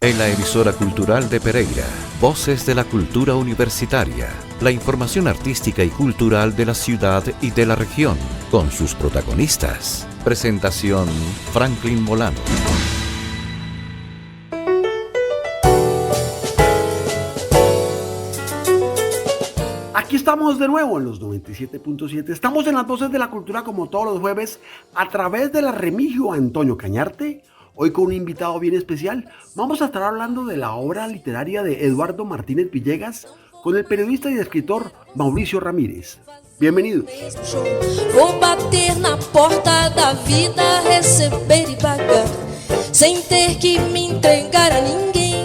En la emisora cultural de Pereira, Voces de la Cultura Universitaria, la información artística y cultural de la ciudad y de la región, con sus protagonistas. Presentación, Franklin Molano. Aquí estamos de nuevo en los 97.7. Estamos en las Voces de la Cultura como todos los jueves a través de la Remigio Antonio Cañarte. Hoy con un invitado bien especial. Vamos a estar hablando de la obra literaria de Eduardo Martínez Villegas con el periodista y escritor Mauricio Ramírez. Bienvenidos. Vou bater na porta da vida, receber y pagar, sin ter que me entregar a ninguém.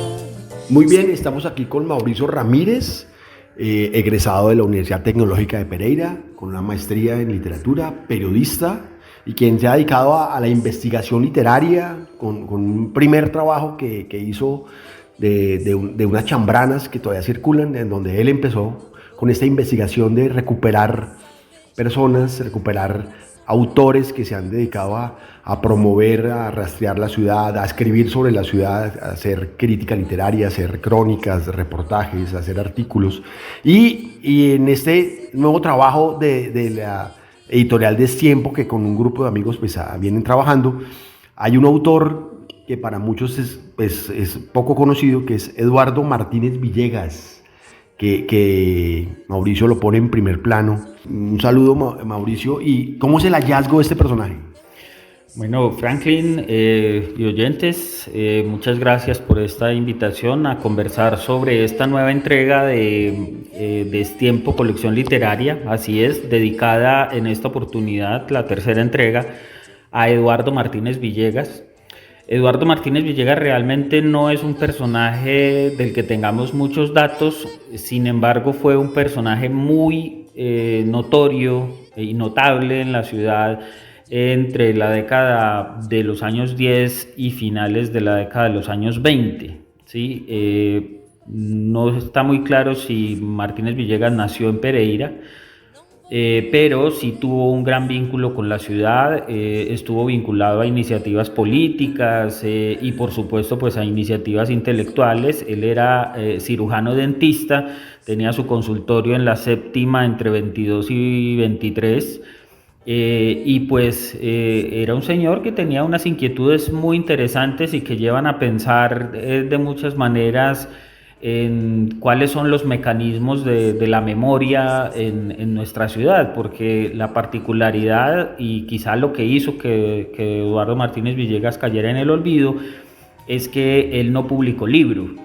Muy bien, estamos aquí con Mauricio Ramírez, egresado de la Universidad Tecnológica de Pereira, con una maestría en literatura, periodista, y quien se ha dedicado a la investigación literaria, con un primer trabajo que hizo de unas chambranas que todavía circulan, en donde él empezó con esta investigación de recuperar personas, recuperar autores que se han dedicado a promover, a rastrear la ciudad, a escribir sobre la ciudad, a hacer crítica literaria, a hacer crónicas, reportajes, a hacer artículos. Y en este nuevo trabajo de la editorial Destiempo, que con un grupo de amigos pues vienen trabajando, hay un autor que para muchos es poco conocido, que es Eduardo Martínez Villegas, que Mauricio lo pone en primer plano. Un saludo, Mauricio. ¿Y cómo es el hallazgo de este personaje? Bueno, Franklin y oyentes, muchas gracias por esta invitación a conversar sobre esta nueva entrega de Destiempo Colección Literaria. Así es, dedicada en esta oportunidad, la tercera entrega, a Eduardo Martínez Villegas. Eduardo Martínez Villegas realmente no es un personaje del que tengamos muchos datos, sin embargo fue un personaje muy notorio y notable en la ciudad entre la década de los años 10 y finales de la década de los años 20. ¿Sí? No está muy claro si Martínez Villegas nació en Pereira, pero sí tuvo un gran vínculo con la ciudad, estuvo vinculado a iniciativas políticas y por supuesto pues a iniciativas intelectuales. Él era cirujano dentista, tenía su consultorio en la séptima entre 22 y 23, y pues era un señor que tenía unas inquietudes muy interesantes y que llevan a pensar de muchas maneras en cuáles son los mecanismos de la memoria en nuestra ciudad, porque la particularidad y quizá lo que hizo que Eduardo Martínez Villegas cayera en el olvido es que él no publicó libro.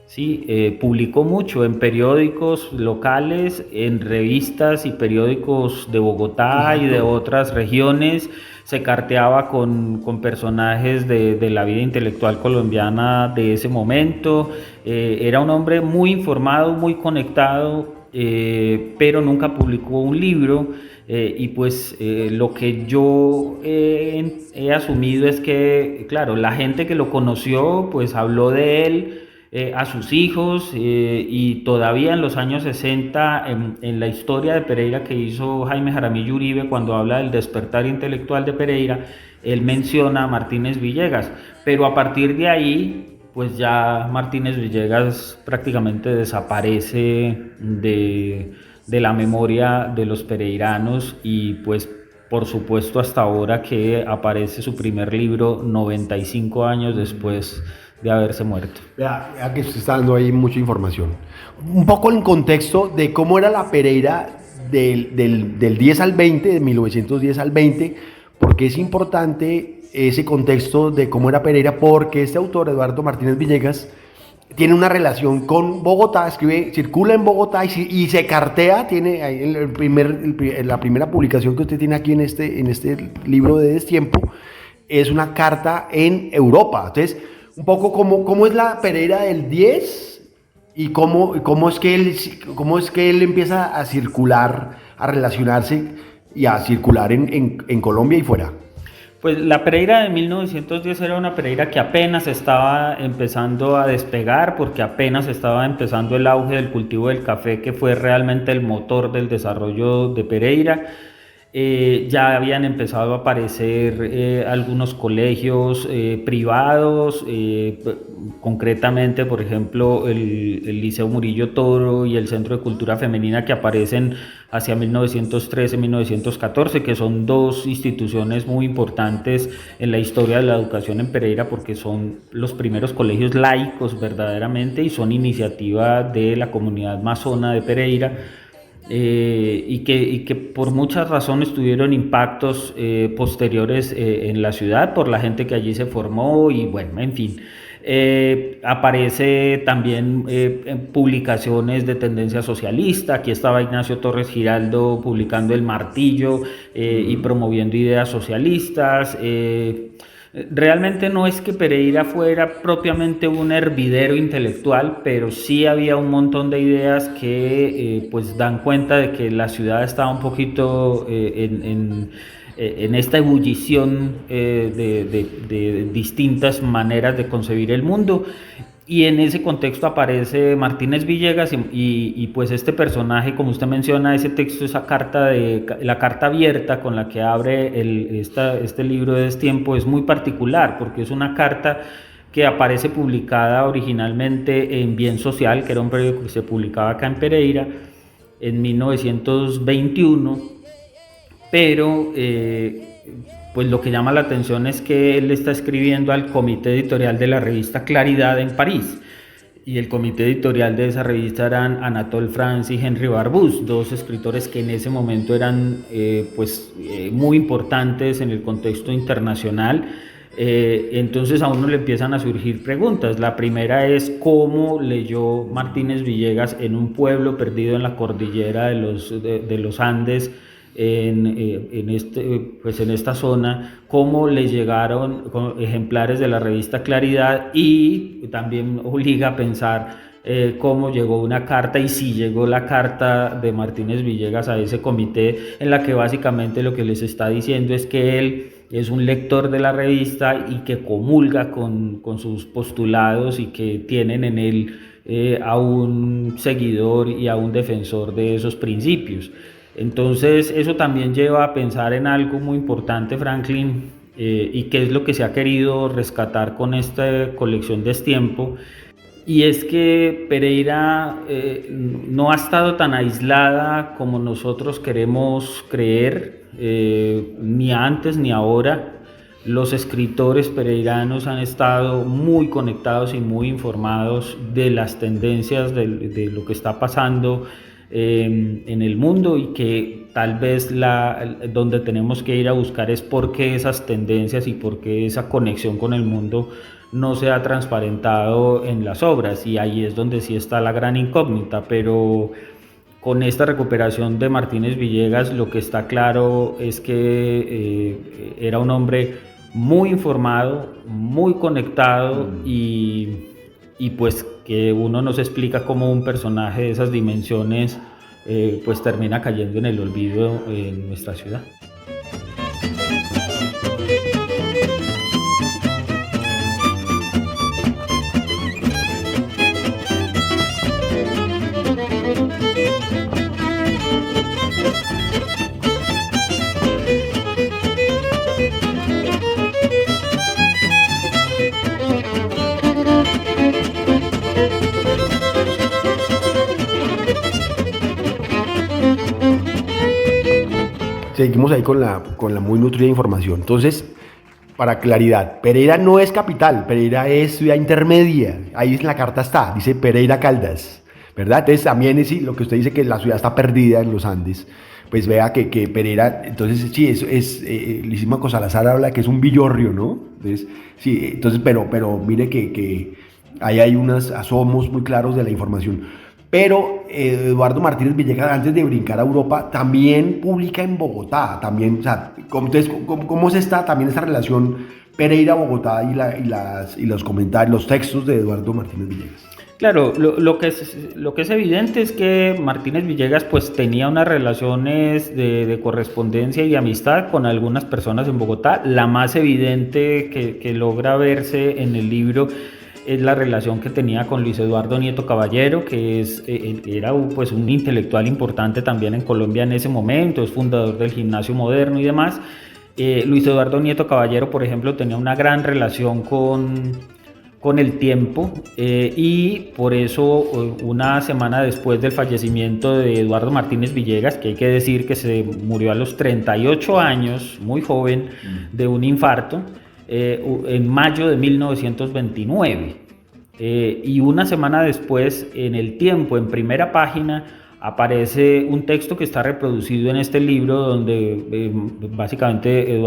Sí, publicó mucho en periódicos locales, en revistas y periódicos de Bogotá y de otras regiones. Se carteaba con personajes de la vida intelectual colombiana de ese momento. Era un hombre muy informado, muy conectado, pero nunca publicó un libro. Y pues lo que yo he asumido es que, claro, la gente que lo conoció pues habló de él a sus hijos, y todavía en los años 60 en la historia de Pereira que hizo Jaime Jaramillo Uribe, cuando habla del despertar intelectual de Pereira, él menciona a Martínez Villegas, pero a partir de ahí pues ya Martínez Villegas prácticamente desaparece de la memoria de los pereiranos, y pues por supuesto hasta ahora que aparece su primer libro 95 años después de haberse muerto. Vea que se está dando ahí mucha información. Un poco en contexto de cómo era la Pereira del 10 al 20, de 1910 al 20, porque es importante ese contexto de cómo era Pereira, porque este autor, Eduardo Martínez Villegas, tiene una relación con Bogotá, circula en Bogotá y se cartea, tiene ahí la primera publicación que usted tiene aquí en este libro de Destiempo, es una carta en Europa. Entonces, un poco cómo es la Pereira del 10 y cómo es que él empieza a circular, a relacionarse y a circular en Colombia y fuera. Pues la Pereira de 1910 era una Pereira que apenas estaba empezando a despegar, porque apenas estaba empezando el auge del cultivo del café, que fue realmente el motor del desarrollo de Pereira. Ya habían empezado a aparecer algunos colegios privados, concretamente, por ejemplo, el Liceo Murillo Toro y el Centro de Cultura Femenina, que aparecen hacia 1913-1914, que son dos instituciones muy importantes en la historia de la educación en Pereira, porque son los primeros colegios laicos verdaderamente y son iniciativa de la comunidad masona de Pereira. Y que por muchas razones tuvieron impactos posteriores en la ciudad por la gente que allí se formó y bueno, en fin. Aparece también en publicaciones de tendencia socialista. Aquí estaba Ignacio Torres Giraldo publicando El Martillo y promoviendo ideas socialistas. Realmente no es que Pereira fuera propiamente un hervidero intelectual, pero sí había un montón de ideas que pues dan cuenta de que la ciudad estaba un poquito en esta ebullición de distintas maneras de concebir el mundo. Y en ese contexto aparece Martínez Villegas y pues este personaje, como usted menciona, ese texto, esa carta, la carta abierta con la que abre este libro de Destiempo es muy particular, porque es una carta que aparece publicada originalmente en Bien Social, que era un periódico que se publicaba acá en Pereira en 1921, pero pues lo que llama la atención es que él está escribiendo al comité editorial de la revista Claridad en París, y el comité editorial de esa revista eran Anatole France y Henry Barbusse, dos escritores que en ese momento eran muy importantes en el contexto internacional. Entonces a uno le empiezan a surgir preguntas. La primera es cómo leyó Martínez Villegas en un pueblo perdido en la cordillera de los Andes, en esta zona, cómo le llegaron ejemplares de la revista Claridad, y también obliga a pensar cómo llegó una carta, y si llegó la carta de Martínez Villegas a ese comité, en la que básicamente lo que les está diciendo es que él es un lector de la revista y que comulga con sus postulados, y que tienen en él a un seguidor y a un defensor de esos principios. Entonces eso también lleva a pensar en algo muy importante, Franklin, y que es lo que se ha querido rescatar con esta colección Destiempo, y es que Pereira no ha estado tan aislada como nosotros queremos creer, ni antes ni ahora. Los escritores pereiranos han estado muy conectados y muy informados de las tendencias de lo que está pasando en el mundo, y que tal vez donde tenemos que ir a buscar es por qué esas tendencias y por qué esa conexión con el mundo no se ha transparentado en las obras, y ahí es donde sí está la gran incógnita. Pero con esta recuperación de Martínez Villegas, lo que está claro es que era un hombre muy informado, muy conectado, y pues que uno no se explica cómo un personaje de esas dimensiones pues termina cayendo en el olvido en nuestra ciudad. Seguimos ahí con la muy nutrida información. Entonces, para claridad, Pereira no es capital, Pereira es ciudad intermedia. Ahí en la carta está, dice Pereira Caldas, ¿verdad? Entonces también es lo que usted dice, que la ciudad está perdida en los Andes. Pues vea que Pereira, entonces sí, Lisímaco Salazar habla que es un villorrio, ¿no? Entonces, sí, entonces, pero mire que ahí hay unos asomos muy claros de la información. Pero Eduardo Martínez Villegas, antes de brincar a Europa, también publica en Bogotá. También, o sea, entonces, ¿cómo se está también esta relación Pereira-Bogotá y los comentarios, los textos de Eduardo Martínez Villegas? Claro, lo que es evidente es que Martínez Villegas pues tenía unas relaciones de correspondencia y amistad con algunas personas en Bogotá. La más evidente que logra verse en el libro es la relación que tenía con Luis Eduardo Nieto Caballero, que era pues un intelectual importante también en Colombia en ese momento, es fundador del Gimnasio Moderno y demás. Luis Eduardo Nieto Caballero, por ejemplo, tenía una gran relación con el tiempo, y por eso una semana después del fallecimiento de Eduardo Martínez Villegas, que hay que decir que se murió a los 38 años, muy joven, de un infarto, en mayo de 1929, y una semana después en El Tiempo, en primera página, aparece un texto que está reproducido en este libro, donde básicamente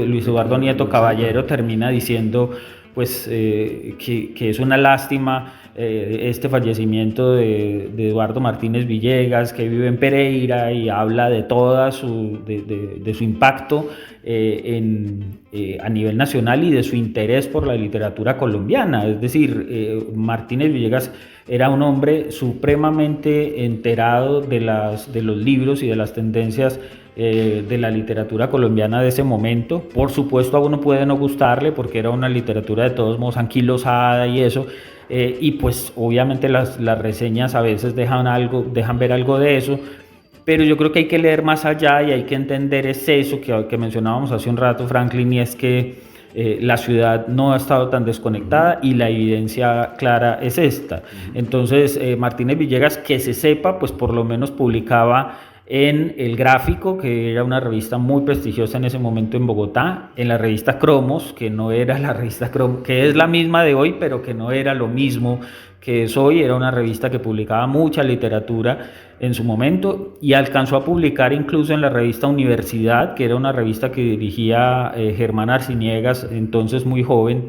Luis Eduardo Nieto Caballero termina diciendo pues que es una lástima este fallecimiento de Eduardo Martínez Villegas, que vive en Pereira, y habla de toda de su impacto a nivel nacional y de su interés por la literatura colombiana. Es decir, Martínez Villegas era un hombre supremamente enterado de los libros y de las tendencias de la literatura colombiana de ese momento. Por supuesto, a uno puede no gustarle porque era una literatura de todos modos anquilosada y eso, y pues obviamente las reseñas a veces dejan ver algo de eso, pero yo creo que hay que leer más allá y hay que entender eso que mencionábamos hace un rato, Franklin, y es que la ciudad no ha estado tan desconectada y la evidencia clara es esta. Entonces, Martínez Villegas, que se sepa, pues por lo menos publicaba en El Gráfico, que era una revista muy prestigiosa en ese momento en Bogotá, en la revista Cromos, que no era la revista Cromos, que es la misma de hoy, pero que no era lo mismo que es hoy. Era una revista que publicaba mucha literatura en su momento, y alcanzó a publicar incluso en la revista Universidad, que era una revista que dirigía Germán Arciniegas, entonces muy joven,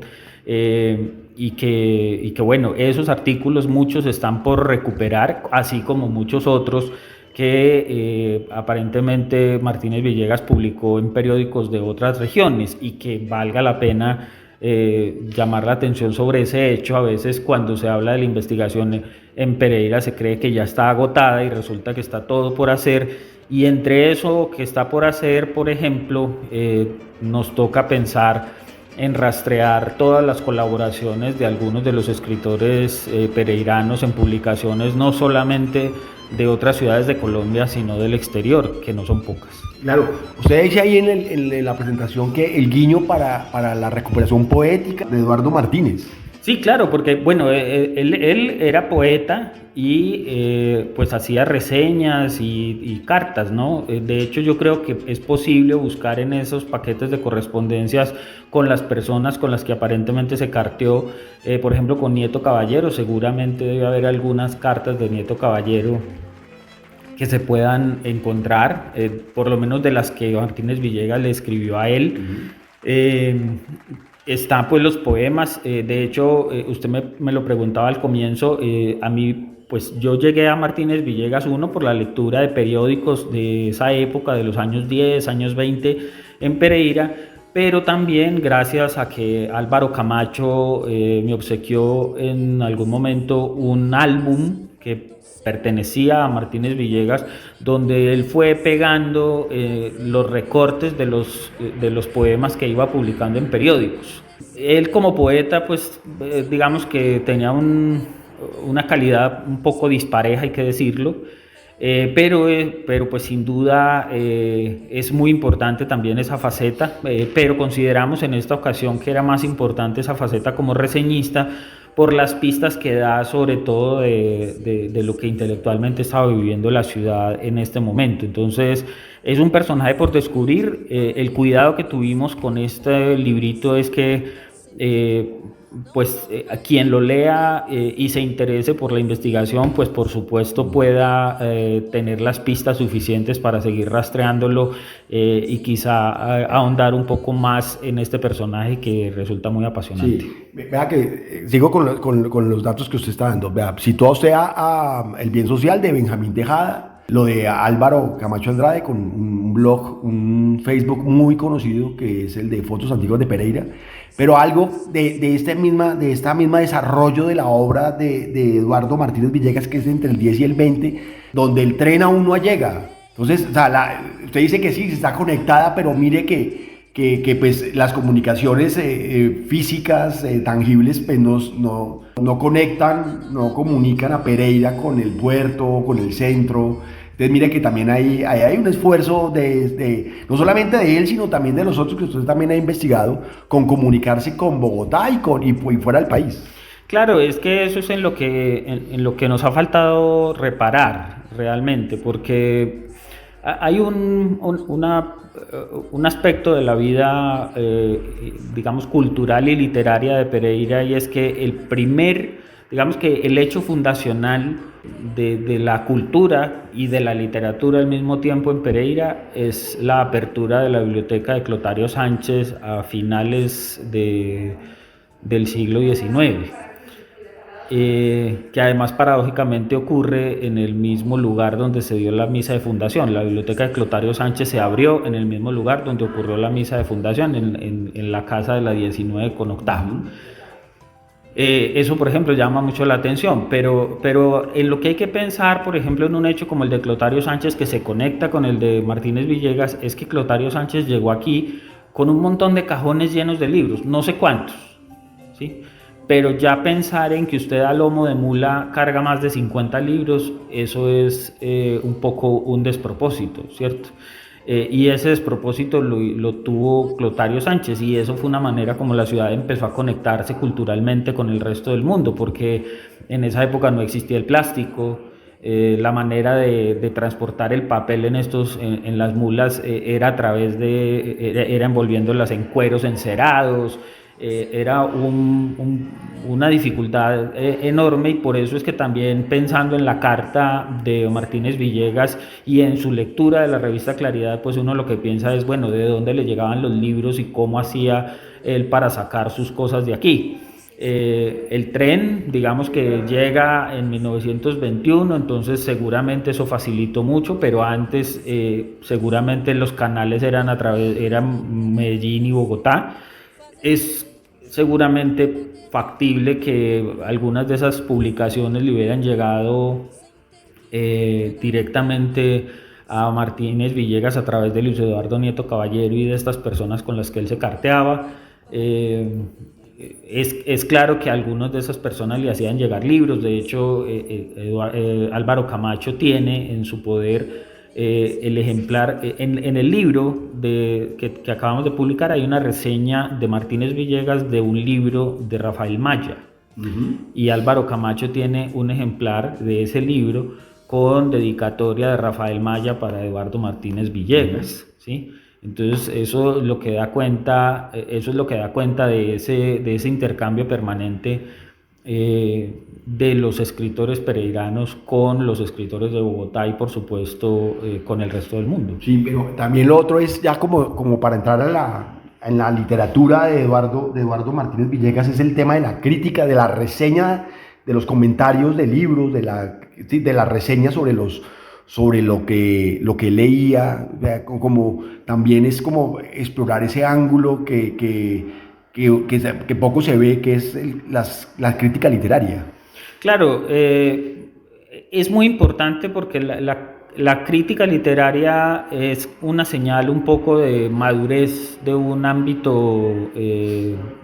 y que bueno, esos artículos muchos están por recuperar, así como muchos otros que aparentemente Martínez Villegas publicó en periódicos de otras regiones, y que valga la pena llamar la atención sobre ese hecho. A veces cuando se habla de la investigación en Pereira se cree que ya está agotada y resulta que está todo por hacer, y entre eso que está por hacer, por ejemplo, nos toca pensar en rastrear todas las colaboraciones de algunos de los escritores pereiranos en publicaciones no solamente de otras ciudades de Colombia, sino del exterior, que no son pocas. Claro, usted dice ahí en la presentación que el guiño para la recuperación poética de Eduardo Martínez. Sí, claro, porque bueno, él era poeta y pues hacía reseñas y cartas, ¿no? De hecho, yo creo que es posible buscar en esos paquetes de correspondencias con las personas con las que aparentemente se carteó, por ejemplo, con Nieto Caballero. Seguramente debe haber algunas cartas de Nieto Caballero que se puedan encontrar, por lo menos de las que Martínez Villegas le escribió a él. Están pues los poemas. De hecho, usted me lo preguntaba al comienzo. A mí, pues yo llegué a Martínez Villegas, uno, por la lectura de periódicos de esa época, de los años 10, años 20 en Pereira, pero también gracias a que Álvaro Camacho me obsequió en algún momento un álbum que pertenecía a Martínez Villegas, donde él fue pegando los recortes de los poemas que iba publicando en periódicos. Él como poeta, pues digamos que tenía una calidad un poco dispareja, hay que decirlo, pero pues sin duda es muy importante también esa faceta, pero consideramos en esta ocasión que era más importante esa faceta como reseñista, por las pistas que da sobre todo de lo que intelectualmente estaba viviendo la ciudad en este momento. Entonces es un personaje por descubrir. El cuidado que tuvimos con este librito es que a quien lo lea y se interese por la investigación, pues por supuesto pueda tener las pistas suficientes para seguir rastreándolo y quizá ahondar un poco más en este personaje que resulta muy apasionante. Sí, vea que sigo con los datos que usted está dando. Vea, situado usted a El Bien Social de Benjamín Tejada, lo de Álvaro Camacho Andrade con un blog, un Facebook muy conocido que es el de Fotos Antiguas de Pereira, pero algo de esta misma desarrollo de la obra de Eduardo Martínez Villegas, que es entre el 10 y el 20, donde el tren aún no llega. Entonces, o sea, usted dice que sí, está conectada, pero mire que que pues las comunicaciones físicas, tangibles, pues no conectan, no comunican a Pereira con el puerto, con el centro. Entonces mire que también hay un esfuerzo no solamente de él, sino también de nosotros, que usted también ha investigado, con comunicarse con Bogotá y fuera del país. Claro, es que eso es en lo que nos ha faltado reparar realmente, porque hay un aspecto de la vida, digamos, cultural y literaria de Pereira, y es que digamos que el hecho fundacional de la cultura y de la literatura al mismo tiempo en Pereira es la apertura de la biblioteca de Clotario Sánchez a finales del siglo XIX. Que además paradójicamente ocurre en el mismo lugar donde se dio la misa de fundación. La biblioteca de Clotario Sánchez se abrió en el mismo lugar donde ocurrió la misa de fundación, en la casa de la 19 con octavo. Eso, por ejemplo, llama mucho la atención, pero en lo que hay que pensar, por ejemplo, en un hecho como el de Clotario Sánchez, que se conecta con el de Martínez Villegas, es que Clotario Sánchez llegó aquí con un montón de cajones llenos de libros, no sé cuántos, ¿sí? Pero ya pensar en que usted a lomo de mula carga más de 50 libros, eso es un poco un despropósito, ¿cierto? Y ese despropósito lo tuvo Clotario Sánchez, y eso fue una manera como la ciudad empezó a conectarse culturalmente con el resto del mundo, porque en esa época no existía el plástico. La manera de transportar el papel en las mulas era a través era envolviéndolas en cueros encerados. Era una dificultad enorme, y por eso es que también, pensando en la carta de Martínez Villegas y en su lectura de la revista Claridad, pues uno lo que piensa es, bueno, de dónde le llegaban los libros y cómo hacía él para sacar sus cosas de aquí. El tren, digamos que llega en 1921, entonces seguramente eso facilitó mucho, pero antes seguramente los canales eran Medellín y Bogotá. Es seguramente factible que algunas de esas publicaciones le hubieran llegado directamente a Martínez Villegas a través de Luis Eduardo Nieto Caballero y de estas personas con las que él se carteaba. Es claro que algunas de esas personas le hacían llegar libros. De hecho, Álvaro Camacho tiene en su poder el ejemplar. En el libro que acabamos de publicar hay una reseña de Martínez Villegas de un libro de Rafael Maya. Y Álvaro Camacho tiene un ejemplar de ese libro con dedicatoria de Rafael Maya para Eduardo Martínez Villegas, ¿sí? Entonces eso es lo que da cuenta de ese intercambio permanente de los escritores pereiranos con los escritores de Bogotá y por supuesto con el resto del mundo. Sí, pero también lo otro es ya como para entrar en la literatura de Eduardo Martínez Villegas, es el tema de la crítica, de la reseña, de los comentarios de libros, de la reseña sobre lo que leía, como también es como explorar ese ángulo que poco se ve, que es la crítica literaria. Claro, es muy importante porque la crítica literaria es una señal un poco de madurez de un ámbito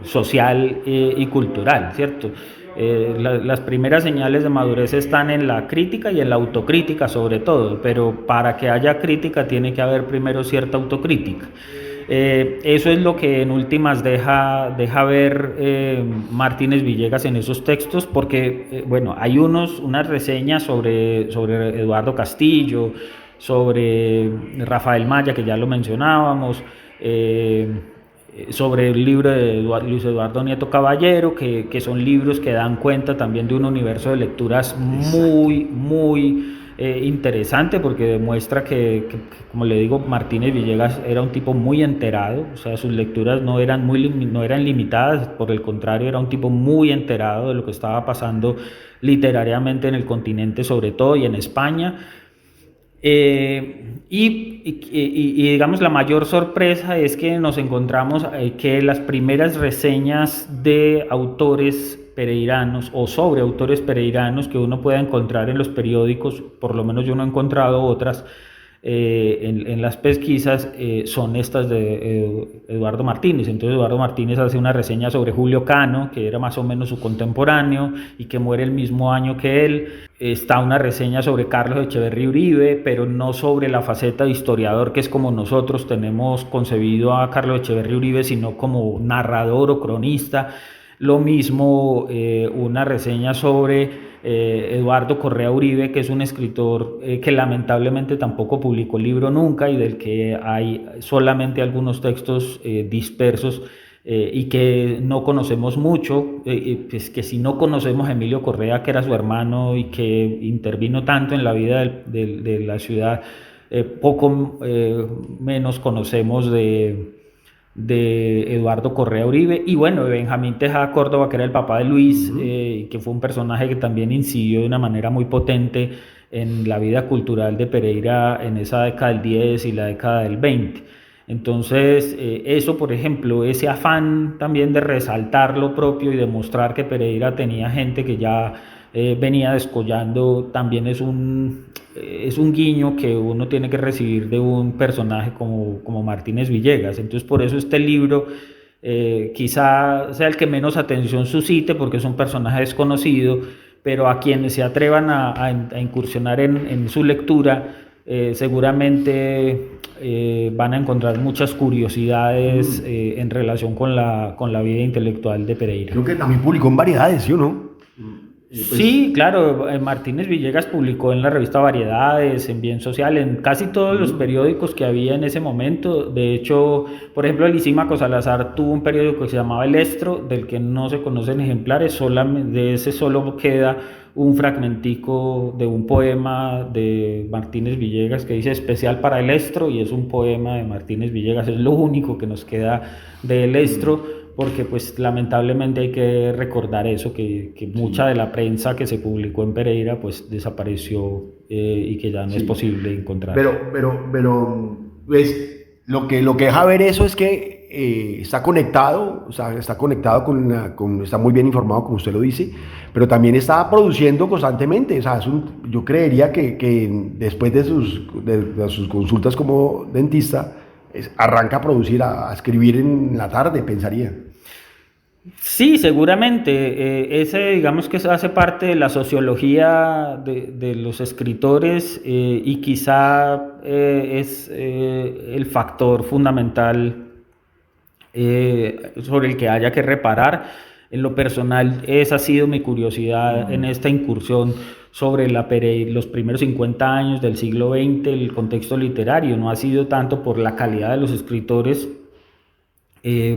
social y cultural, ¿cierto? Las primeras señales de madurez están en la crítica y en la autocrítica sobre todo, pero para que haya crítica tiene que haber primero cierta autocrítica. Eso es lo que en últimas deja ver Martínez Villegas en esos textos, porque bueno, hay unas reseñas sobre Eduardo Castillo, sobre Rafael Maya, que ya lo mencionábamos, sobre el libro de Luis Eduardo Nieto Caballero, que son libros que dan cuenta también de un universo de lecturas muy interesante, porque demuestra que, como le digo, Martínez Villegas era un tipo muy enterado, o sea, sus lecturas no eran limitadas, por el contrario, era un tipo muy enterado de lo que estaba pasando literariamente en el continente, sobre todo, y en España. Y digamos, la mayor sorpresa es que nos encontramos que las primeras reseñas de autores pereiranos o sobre autores pereiranos que uno pueda encontrar en los periódicos, por lo menos yo no he encontrado otras, en las pesquisas son estas de Eduardo Martínez. Entonces Eduardo Martínez hace una reseña sobre Julio Cano, que era más o menos su contemporáneo y que muere el mismo año que él. Está una reseña sobre Carlos Echeverry Uribe, pero no sobre la faceta de historiador, que es como nosotros tenemos concebido a Carlos Echeverry Uribe, sino como narrador o cronista. Lo mismo una reseña sobre Eduardo Correa Uribe, que es un escritor que lamentablemente tampoco publicó libro nunca y del que hay solamente algunos textos dispersos y que no conocemos mucho, pues que si no conocemos a Emilio Correa, que era su hermano y que intervino tanto en la vida de la ciudad, poco menos conocemos de Eduardo Correa Uribe, y bueno, de Benjamín Tejada Córdoba, que era el papá de Luis, que fue un personaje que también incidió de una manera muy potente en la vida cultural de Pereira en esa década del 10 y la década del 20. Entonces, eso, por ejemplo, ese afán también de resaltar lo propio y demostrar que Pereira tenía gente que ya venía descollando, también es un guiño que uno tiene que recibir de un personaje como Martínez Villegas. Entonces, por eso este libro quizá sea el que menos atención suscite, porque es un personaje desconocido, pero a quienes se atrevan a incursionar en su lectura, seguramente van a encontrar muchas curiosidades en relación con la vida intelectual de Pereira. Creo que también publicó en Variedades, ¿sí o no? Sí, claro, Martínez Villegas publicó en la revista Variedades, en Bien Social, en casi todos los periódicos que había en ese momento. De hecho, por ejemplo, Lisímaco Salazar tuvo un periódico que se llamaba El Estro, del que no se conocen ejemplares, solamente de ese solo queda un fragmentico de un poema de Martínez Villegas que dice especial para El Estro, y es un poema de Martínez Villegas, es lo único que nos queda de El Estro. Porque pues lamentablemente hay que recordar eso, que mucha de la prensa que se publicó en Pereira pues desapareció y que ya no es posible encontrar. Pero pues, lo que deja ver eso es que está conectado, o sea, está conectado está muy bien informado, como usted lo dice, pero también está produciendo constantemente. O sea, yo creería que después de sus consultas como dentista, arranca a producir, a escribir en la tarde, pensaría. Sí, seguramente. Ese, digamos que hace parte de la sociología de los escritores y quizá es el factor fundamental sobre el que haya que reparar. En lo personal, esa ha sido mi curiosidad en esta incursión sobre los primeros 50 años del siglo XX, el contexto literario. No ha sido tanto por la calidad de los escritores,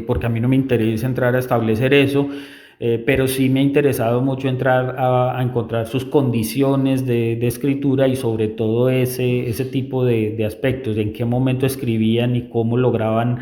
porque a mí no me interesa entrar a establecer eso, pero sí me ha interesado mucho entrar a encontrar sus condiciones de escritura y sobre todo ese tipo de aspectos, de en qué momento escribían y cómo lograban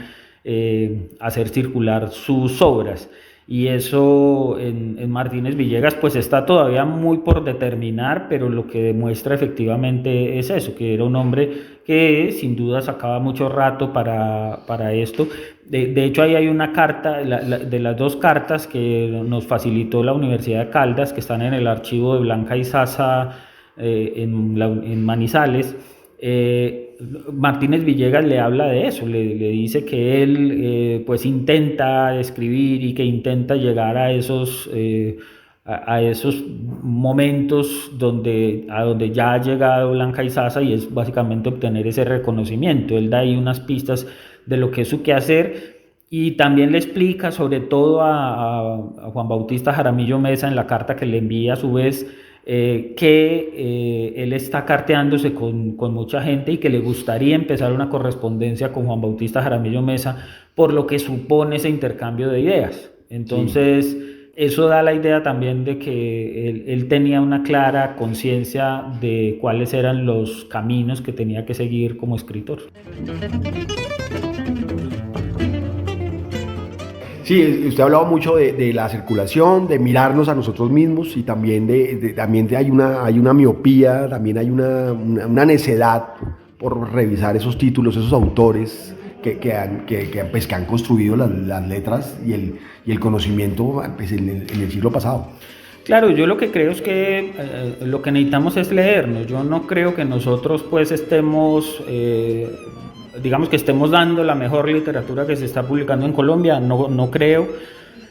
hacer circular sus obras. Y eso en Martínez Villegas pues está todavía muy por determinar, pero lo que demuestra efectivamente es eso, que era un hombre que sin duda sacaba mucho rato para esto. De hecho, ahí hay una carta, de las dos cartas que nos facilitó la Universidad de Caldas, que están en el archivo de Blanca y Sasa en Manizales. Martínez Villegas le habla de eso, le dice que él pues intenta escribir y que intenta llegar a esos momentos a donde ya ha llegado Blanca y Sasa, y es básicamente obtener ese reconocimiento. Él da ahí unas pistas de lo que es su quehacer y también le explica sobre todo a Juan Bautista Jaramillo Mesa en la carta que le envía a su vez, que él está carteándose con mucha gente y que le gustaría empezar una correspondencia con Juan Bautista Jaramillo Mesa por lo que supone ese intercambio de ideas. Entonces, eso da la idea también de que él tenía una clara conciencia de cuáles eran los caminos que tenía que seguir como escritor. Sí, usted ha hablado mucho de la circulación, de mirarnos a nosotros mismos, y también hay una miopía, también hay una necedad por revisar esos títulos, esos autores que han construido las letras y el conocimiento pues, en el siglo pasado. Claro, yo lo que creo es que lo que necesitamos es leernos. Yo no creo que nosotros pues estemos, digamos que estemos dando la mejor literatura que se está publicando en Colombia, no creo,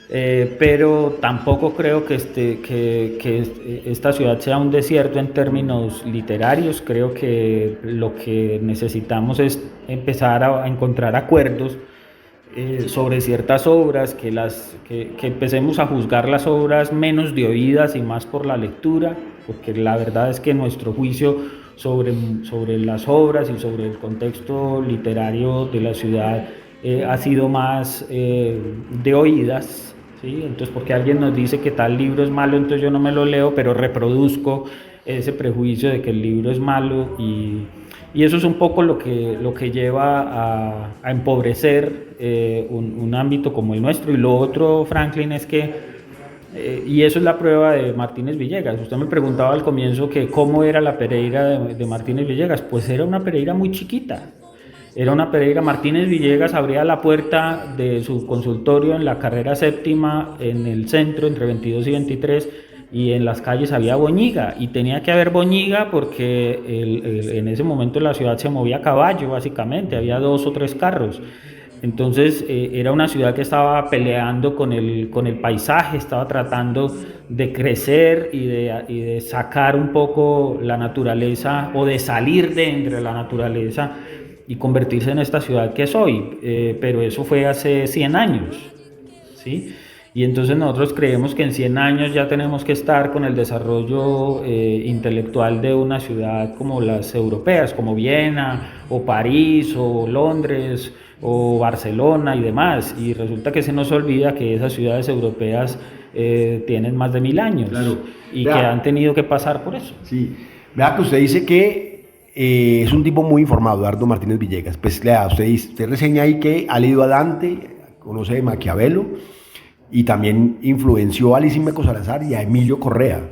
pero tampoco creo que esta ciudad sea un desierto en términos literarios. Creo que lo que necesitamos es empezar a encontrar acuerdos sobre ciertas obras, que empecemos a juzgar las obras menos de oídas y más por la lectura, porque la verdad es que nuestro juicio sobre las obras y sobre el contexto literario de la ciudad ha sido más de oídas, ¿sí? Entonces, porque alguien nos dice que tal libro es malo, entonces yo no me lo leo, pero reproduzco ese prejuicio de que el libro es malo, y eso es un poco lo que lleva a empobrecer un ámbito como el nuestro. Y lo otro, Franklin, es que, y eso es la prueba de Martínez Villegas. Usted me preguntaba al comienzo que cómo era la Pereira de Martínez Villegas. Pues era una Pereira muy chiquita. Era una Pereira. Martínez Villegas abría la puerta de su consultorio en la carrera séptima, en el centro, entre 22 y 23, y en las calles había boñiga, y tenía que haber boñiga porque en ese momento la ciudad se movía a caballo, básicamente, había 2 o 3 carros. Entonces era una ciudad que estaba peleando con el paisaje, estaba tratando de crecer y de sacar un poco la naturaleza, o de salir de entre la naturaleza y convertirse en esta ciudad que es hoy, pero eso fue hace 100 años, ¿sí? Y entonces nosotros creemos que en 100 años ya tenemos que estar con el desarrollo intelectual de una ciudad como las europeas, como Viena, o París, o Londres, o Barcelona y demás. Y resulta que se nos olvida que esas ciudades europeas tienen más de 1000 años, claro, y que han tenido que pasar por eso. Sí, vea que usted dice que es un tipo muy informado, Eduardo Martínez Villegas. Pues usted reseña ahí que ha leído a Dante, conoce de Maquiavelo, y también influenció a Lisímaco Salazar y a Emilio Correa.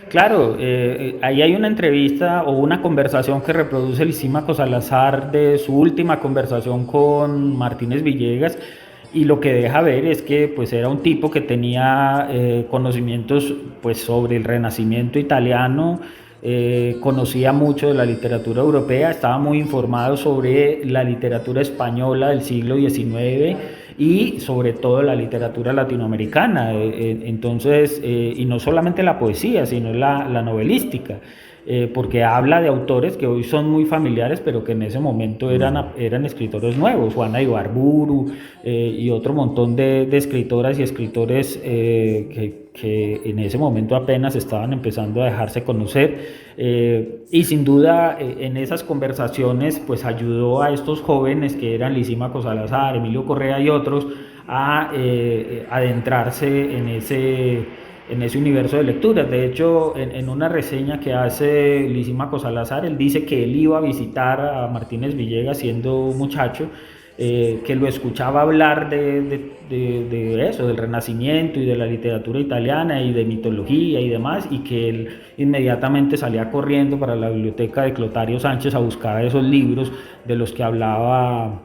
Claro, ahí hay una entrevista o una conversación que reproduce Lisímaco Salazar de su última conversación con Martínez Villegas, y lo que deja ver es que pues era un tipo que tenía conocimientos pues sobre el Renacimiento italiano, conocía mucho de la literatura europea, estaba muy informado sobre la literatura española del siglo XIX y sobre todo la literatura latinoamericana, entonces, y no solamente la poesía, sino la novelística, porque habla de autores que hoy son muy familiares, pero que en ese momento eran escritores nuevos, Juana Ibarburu y otro montón de escritoras y escritores que en ese momento apenas estaban empezando a dejarse conocer, y sin duda en esas conversaciones pues ayudó a estos jóvenes que eran Lisímaco Salazar, Emilio Correa y otros a adentrarse en ese universo de lecturas. De hecho, en una reseña que hace Lisímaco Salazar, él dice que él iba a visitar a Martínez Villegas siendo muchacho, que lo escuchaba hablar de eso, del Renacimiento y de la literatura italiana y de mitología y demás, y que él inmediatamente salía corriendo para la biblioteca de Clotario Sánchez a buscar esos libros de los que hablaba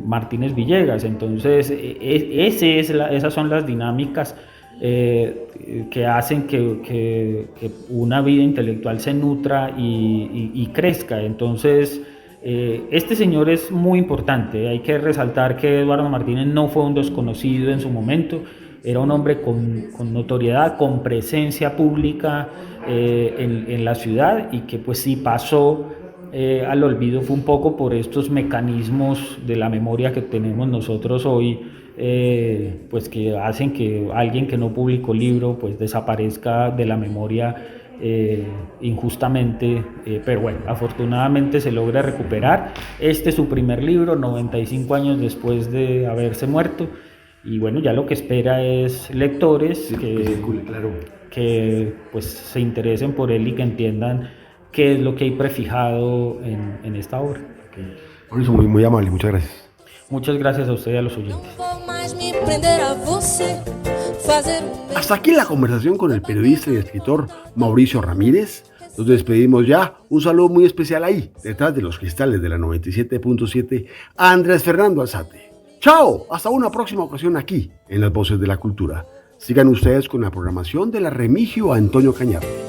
Martínez Villegas. Entonces, esas son las dinámicas que hacen que una vida intelectual se nutra y crezca. Entonces, este señor es muy importante. Hay que resaltar que Eduardo Martínez no fue un desconocido en su momento, era un hombre con notoriedad, con presencia pública en la ciudad, y que pues sí pasó al olvido, fue un poco por estos mecanismos de la memoria que tenemos nosotros hoy, pues que hacen que alguien que no publicó libro pues desaparezca de la memoria injustamente, pero bueno, afortunadamente se logra recuperar. Este es su primer libro, 95 años después de haberse muerto, y bueno, ya lo que espera es lectores que pues se interesen por él y que entiendan qué es lo que hay prefijado en esta obra. Por eso, muy amable, muchas gracias. Muchas gracias a usted y a los oyentes. Hasta aquí la conversación con el periodista y escritor Mauricio Ramírez. Nos despedimos ya. Un saludo muy especial ahí, detrás de los cristales de la 97.7, a Andrés Fernando Alzate. ¡Chao! Hasta una próxima ocasión aquí, en Las Voces de la Cultura. Sigan ustedes con la programación de la Remigio Antonio Cañarte.